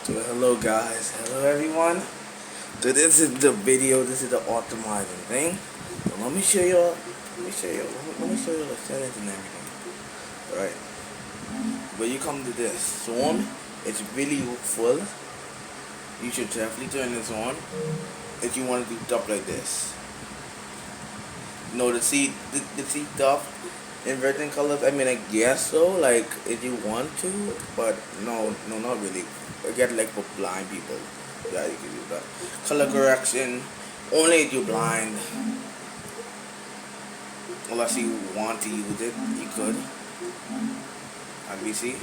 So hello guys, hello everyone. So this is the video, this is the optimizing thing. So let me show you, let me show you the settings and everything. Alright, when you come to this swarm, it's really useful. You should definitely turn this on if you want to do stuff like this. You know, the see stuff in certain colors. I mean, I guess so. Like if you want to, but no, not really. I get like for blind people. Yeah, you can do that. Color correction only if you're blind. Unless you want to use it, you could. Let me see.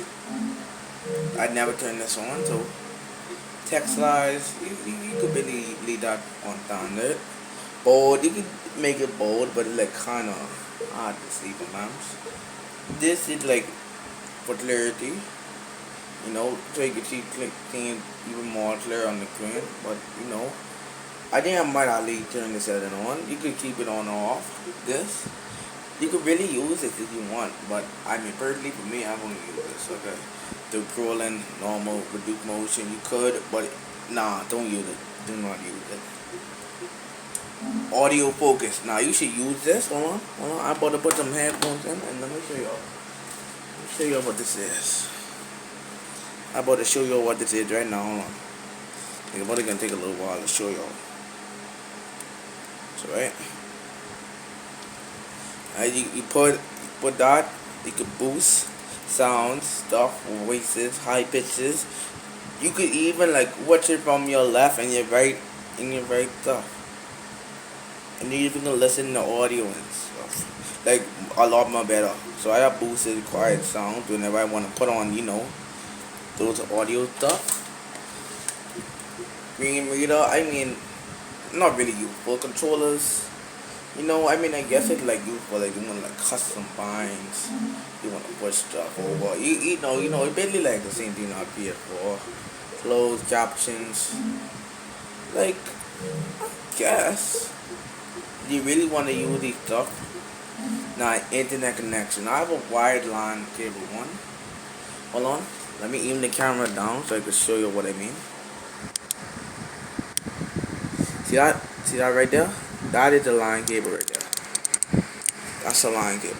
I never turn this on, so text size you could really leave that on standard. Bold, you could make it bold, but it's like kind of hard to see sometimes. This is like for clarity, you know, so you can see things even more clear on the screen. But you know, I think I might actually turn this setting on. You could keep it on or off. This you could really use it if you want, but I mean, personally for me, I'm gonna use this. Okay, the scrolling normal reduce motion you could, but nah, don't use it. Do not use it. Audio focus. Now you should use this. Hold on. I'm about to put some headphones in, and let me show y'all. Show y'all what this is. I'm about to show y'all what this is right now. Hold on. It's probably gonna take a little while to show y'all. So right. You put that. You could boost sounds, stuff, voices, high pitches. You could even like watch it from your left and your right, stuff. And you even can listen to audio and stuff like a lot more better. So I have boosted quiet sound whenever I want to put on, those audio stuff. Screen reader, I mean, not really useful. Controllers, I guess it's like useful, like you want like custom binds, you want to push stuff over. It's basically like the same thing on PS4. Closed captions, like I guess. Do you really want to use these stuff? Now, internet connection. I have a wired line cable one. Hold on. Let me aim the camera down so I can show you what I mean. See that? See that right there? That is the line cable right there. That's the line cable.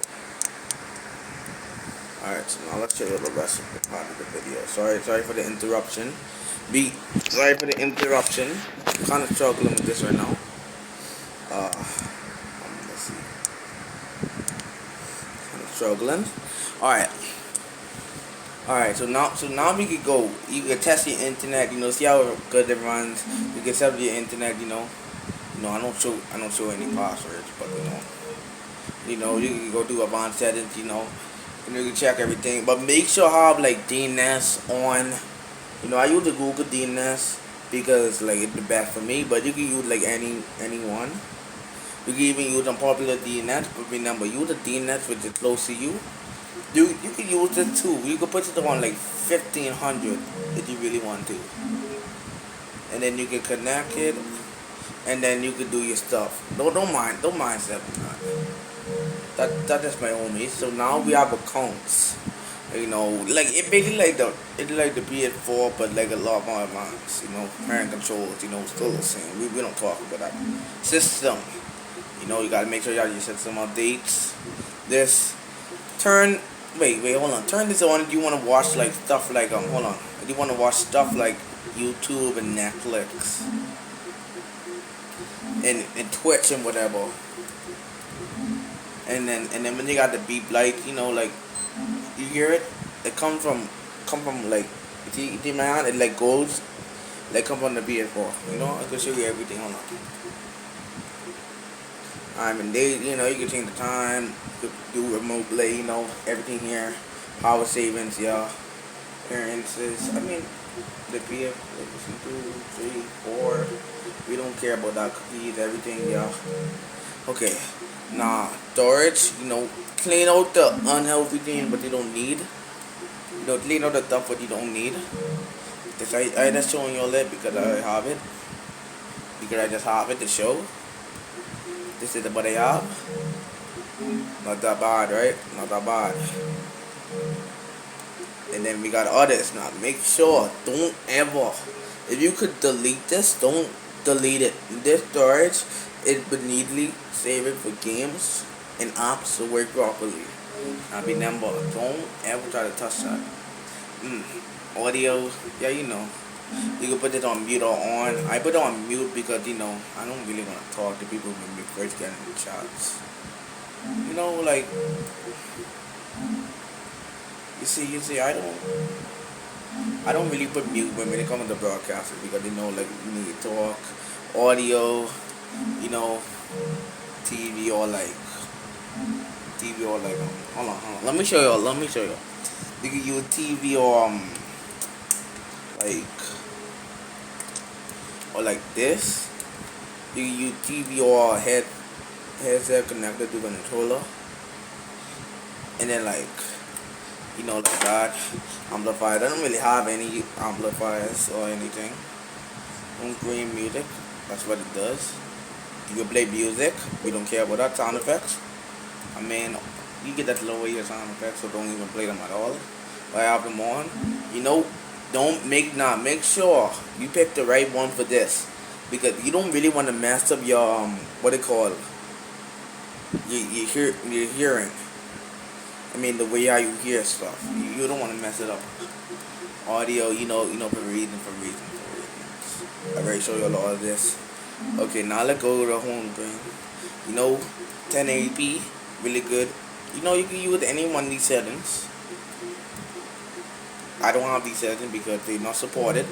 Alright, so now let's show you the rest of the part of the video. Sorry for the interruption. Sorry for the interruption. I'm kind of struggling with this right now. Let's see. I'm struggling. Alright, so now we could go. You can test your internet, see how good it runs. You can set up your internet, I don't show any passwords, but you can go do advanced settings, you can check everything. But make sure I have like DNS on. I use the Google DNS because like it's the best for me, but you can use like anyone. You can even use unpopular DNS, but remember, use the DNS which is close to you. You can use it too. You can put it on like 1500 if you really want to, and then you can connect it, and then you can do your stuff. Don't mind stepping that. That is my homie. So now we have accounts. Like it basically like the PS4, but like a lot more advanced. Parent controls. Still the same. We don't talk about that system. You gotta make sure you have your system updates. Hold on. Turn this on if you wanna watch like stuff like hold on. If you wanna watch stuff like YouTube and Netflix and Twitch and whatever. And then when you got the beep light, like you hear it, it come from like see my hand, it like goes like come from the PS4. I can show you everything. Hold on. Time and date, you can change the time, you could do remote play, everything here, power savings, yeah, appearances. I mean, the PS, 2, 3, 4, we don't care about that, cookies, everything, yeah. Okay, now storage, clean out the unhealthy things what you don't need. Clean out the stuff what you don't need. I just showing you all that because I have it. Because I just have it to show. This is what I have. Not that bad, right? Not that bad. And then we got others. Now make sure, don't ever, if you could delete this, don't delete it. This storage, it would neatly save it for games and apps to work properly. Now remember, don't ever try to touch that. Audio, yeah, you can put it on mute or on. I put it on mute because I don't really want to talk to people when we first get in the chats. Like you see, I don't really put mute when it comes to broadcasting because like you need to talk, audio, you know, TV or like hold on. Let me show you. You can use TV or like this. You can use TV or headset connected to the controller, and then like like that. Amplifier. I don't really have any amplifiers or anything. Don't play music. That's what it does. You can play music. We don't care about that sound effects. I mean, you get that lower ear sound effects, so don't even play them at all. But I have them on. Make sure you pick the right one for this, because you don't really want to mess up your what it called your hearing. I mean, the way how you hear stuff. You don't want to mess it up. Audio, for reasons. I already show you a lot of this. Okay, now let's go to the home screen. 1080p, really good. You can use any one of these settings. I don't have these settings because they're not supported.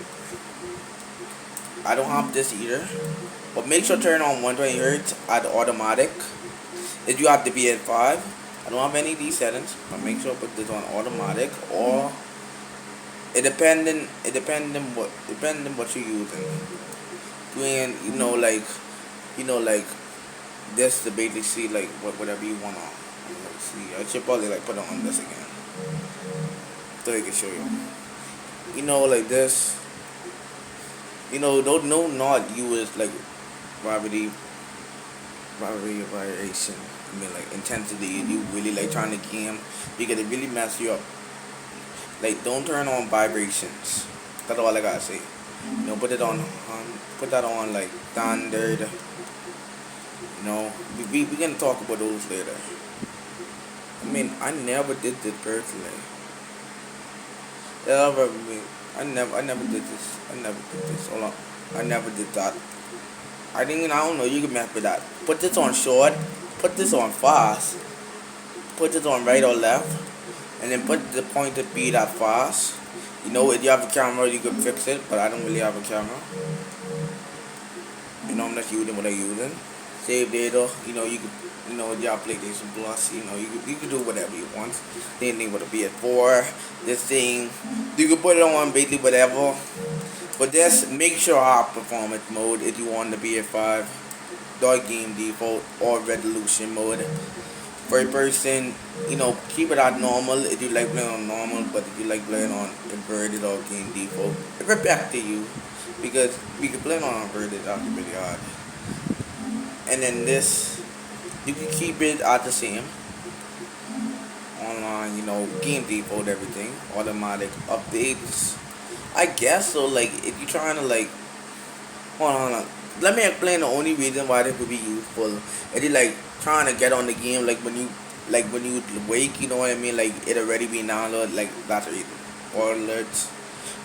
I don't have this either. But make sure to turn on 120 Hz at automatic. If you have the PS5, I don't have any of these settings, but make sure to put this on automatic, or it depending what you're using. Doing like this to basically see like whatever you want on. Let's see, I should probably like put it on this again, so I can show you. Like this. Don't not use like gravity variation. I mean, like intensity, you really like trying to game because it really mess you up. Like, don't turn on vibrations. That's all I gotta say. Put that on like standard. We gonna talk about those later. I mean, I never did this personally. I never did this. Hold on. I never did that. I don't know, you can mess with that. Put this on short, put this on fast, put this on right or left, and then put the pointer speed at fast. If you have a camera, you can fix it, but I don't really have a camera. I'm not using what I'm using. Save data, you can, with your application plus, you can do whatever you want. Same thing with a PS4, this thing, you can put it on basically whatever. But this, make sure I have performance mode if you want the PS5, dark game default, or resolution mode. First person, keep it at normal if you like playing on normal, but if you like playing on inverted or game default, it's back to you, because we can play on inverted, that's really hard. And then this, you can keep it at the same. Online, game default, everything, automatic updates. I guess so. Like, if you're trying to like, hold on. Let me explain the only reason why this would be useful. If you're like trying to get on the game, like when you wake, you know what I mean? Like, it already be downloaded. Like, that's the reason. Or alerts.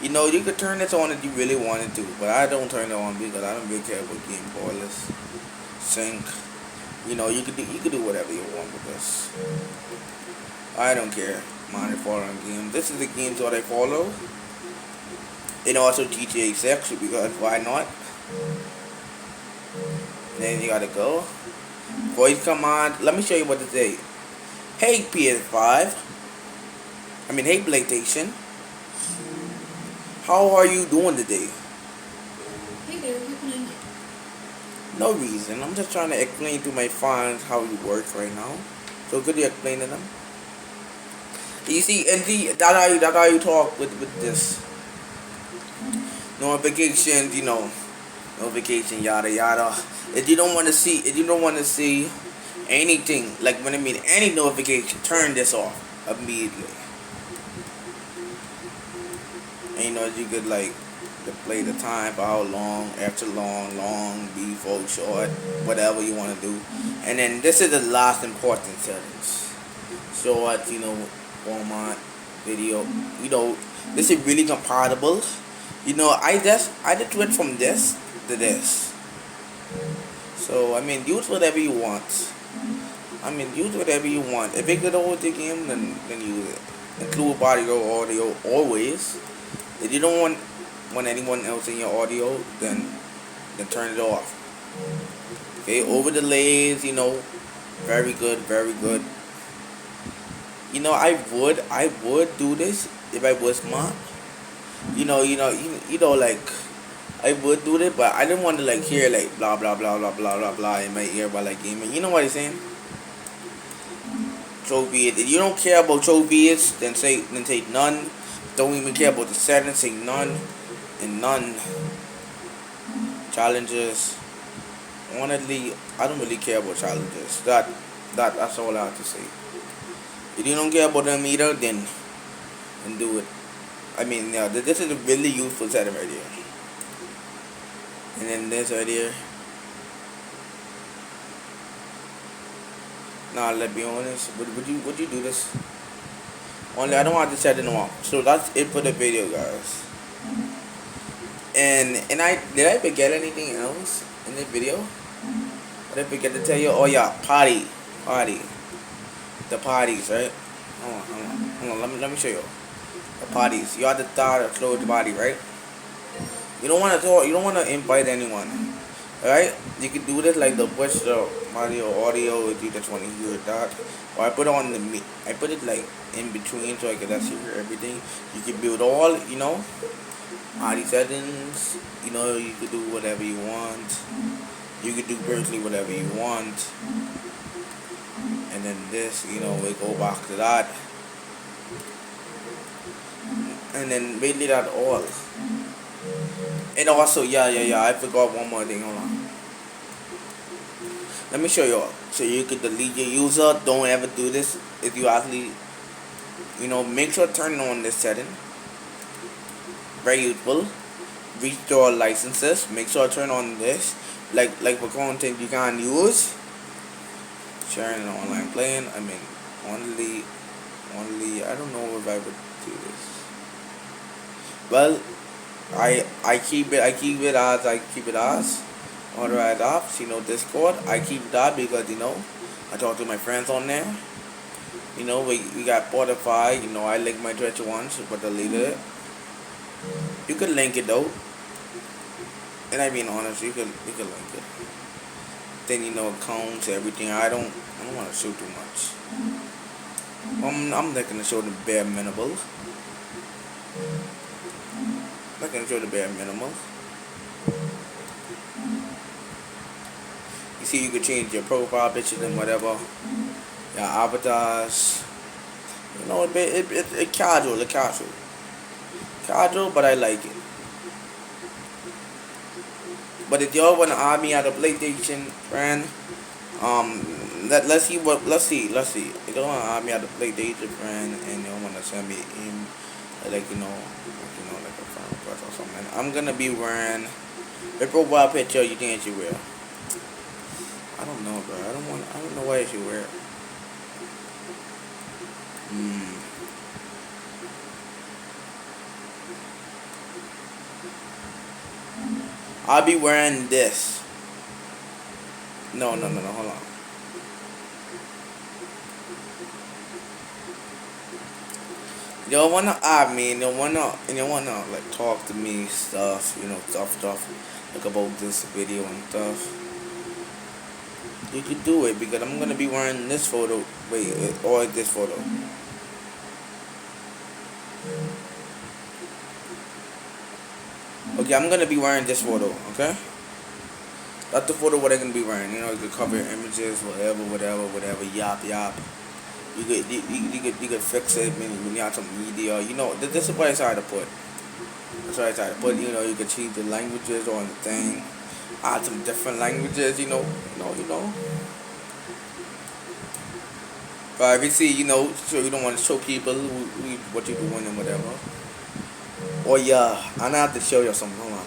You could turn this on if you really wanted to, but I don't turn it on because I don't really care about game spoilers. Sync. You could do whatever you want with this. I don't care. Mine following game. This is the games that I follow. And also GTA 6, because why not? Then you gotta go. Voice command. Let me show you what to say. Hey PS5. Hey PlayStation. How are you doing today? Hey there, what can I do? No reason. I'm just trying to explain to my fans how it works right now. So could you explain to them? You see, and that's how you talk with this. Notifications, notification, yada yada. If you don't want to see anything, like when I mean any notification, turn this off immediately. And you could like to play the time for how long, after long, before short, whatever you want to do. And then this is the last important settings. Short, format, video. This is really compatible. I just went from this to this. So use whatever you want. Use whatever you want. If it could hold the game, then use it. Include audio always. If you don't want anyone else in your audio, then turn it off. Okay, over the layers, very good, very good. I would do this if I was smart. Like I would do it, but I didn't want to like hear like blah blah blah blah blah blah blah in my ear while like gaming. You know what I'm saying? Trophy. If you don't care about trophies, then say none. Don't even care about the settings, say none and none. Challenges. Honestly, I don't really care about challenges. That's all I have to say. If you don't care about them either, then do it. Yeah, this is a really useful setting right here. And then this right here. Nah, let's be honest. Would you do this? Only I don't want to set it off. So that's it for the video, guys. And I did I forget anything else in this video? Did I forget to tell you? Oh yeah, party, the parties, right? Hold on. Let me show you. The parties. You have to start or close the party, right? You don't want to talk. You don't want to invite anyone. Alright? You can do this like the push the audio if you just want to hear that. Or I put it on I put it like in between so I can actually hear everything. You can build all, party settings. You could do whatever you want. You could do personally whatever you want. And then this, we go back to that. And then really that all. And also, yeah, I forgot one more thing. Hold on. Let me show you all. So you could delete your user. Don't ever do this if you actually, make sure to turn on this setting. Very useful. Restore licenses. Make sure to turn on this. Like for content you can't use. Sharing and online playing. Only. I don't know if I would do this. Well. I keep it as authorized apps, Discord. I keep that because I talk to my friends on there. We got Spotify, I link my Twitch once but deleted it. You can link it though. And I being honest, you can link it. Then accounts, everything. I don't want to show too much. I'm not gonna show the bare minimum. I can show the bare minimum. You see, you can change your profile pictures and whatever. Your avatars. It's casual, but I like it. But if y'all wanna add me at a PlayStation friend, let's see. If y'all wanna add me at a PlayStation friend and y'all wanna send me in, like like a friend request or something, I'm gonna be wearing the profile picture. You think I should wear? I don't know, bro. I don't know why I should wear it. I'll be wearing this. No, hold on. Y'all wanna add me and y'all wanna like talk to me stuff, stuff like about this video and stuff. You could do it because I'm gonna be wearing this photo. Wait, or this photo. Okay, I'm gonna be wearing this photo. Okay, that's the photo what I'm gonna be wearing. You could cover your images, whatever. Yap. You could fix it when you have some media. This is what I tried to put. That's what I tried to put. You could change the languages on the thing. Add some different languages. But if you see, so you don't want to show people what you're doing and whatever. Oh yeah, I have to show you something. Hold on.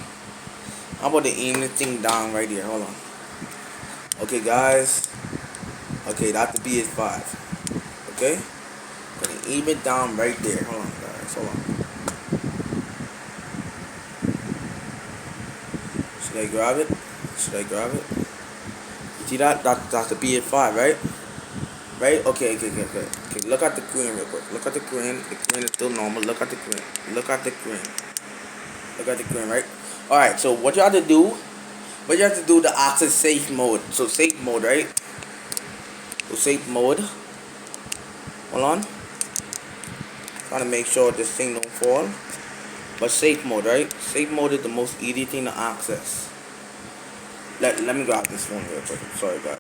How about to aim this thing down right here? Hold on. Okay, guys. Okay, that's the PS5. Okay, gonna aim it down right there. Hold on, guys. Hold on. Should I grab it? Should I grab it? See that? That's the PS5, right? Right? Okay, okay, okay, okay. Okay, look at the screen real quick. Look at the screen. The screen is still normal. Look at the screen. Look at the screen. Look at the screen, right? Alright, so what you have to do, the access safe mode. So safe mode, right? So safe mode. Hold on. Trying to make sure this thing don't fall. But safe mode, right? Safe mode is the most easy thing to access. Let me grab this one real quick. Sorry, guys.